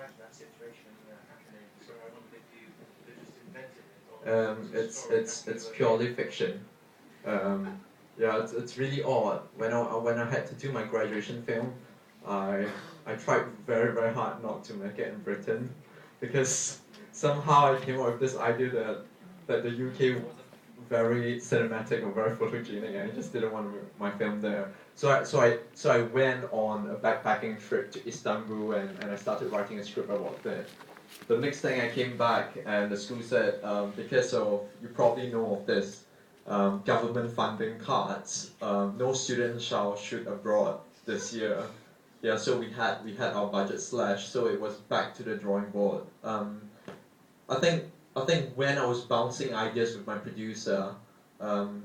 imagine that situation happening. So I wondered if you just invented it, or it's purely fiction. Um, yeah, it's really odd. When I had to do my graduation film, I I tried very hard not to make it in Britain, because somehow I came up with this idea that the UK wasn't very cinematic or very photogenic, and I just didn't want to make my film there. So I went on a backpacking trip to Istanbul, and I started writing a script about it. The next thing I came back, and the school said, because of, you probably know of this, government funding cuts, no student shall shoot abroad this year. Yeah, so we had our budget slashed, so it was back to the drawing board. I think I think when I was bouncing ideas with my producer, um,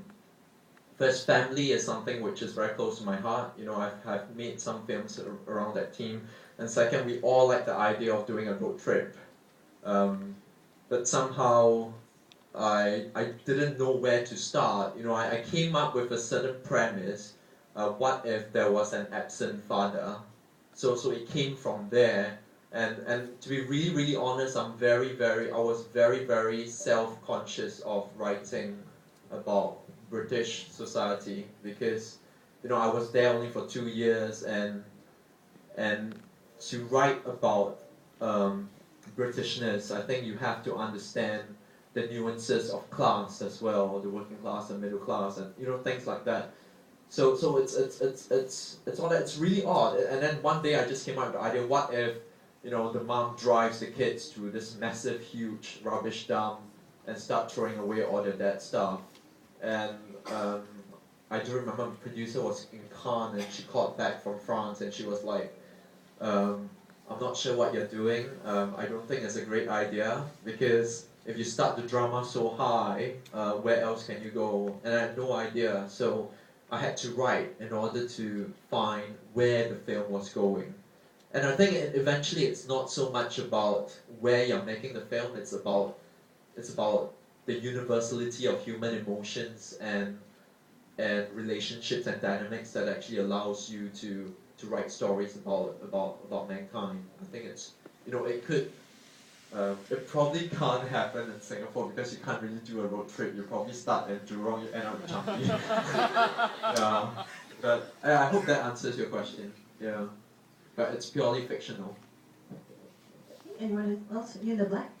first, family is something which is very close to my heart. You know, I've made some films around that theme. And second, we all like the idea of doing a road trip. Um, but somehow I didn't know where to start. You know, I came up with a certain premise. What if there was an absent father? So it came from there. And to be really honest, I was very self-conscious of writing about British society, because you know I was there only for 2 years, and to write about Britishness, I think you have to understand the nuances of class as well, the working class and middle class, and you know, things like that. So it's all that. It's really odd. And then one day I just came up with the idea: what if, you know, the mom drives the kids to this massive, huge rubbish dump and start throwing away all their dead stuff? And um, I do remember the producer was in Cannes, and she called back from France, and she was like, I'm not sure what you're doing. I don't think it's a great idea, because if you start the drama so high, where else can you go? And I had no idea, so I had to write in order to find where the film was going. And I think eventually it's not so much about where you're making the film, it's about the universality of human emotions and relationships and dynamics that actually allows you to write stories about mankind. I think it's, you know, it probably can't happen in Singapore, because you can't really do a road trip. You probably start in Jurong, you end up in Changi. Yeah, but I hope that answers your question. Yeah, but it's purely fictional. Anyone else? You in the black?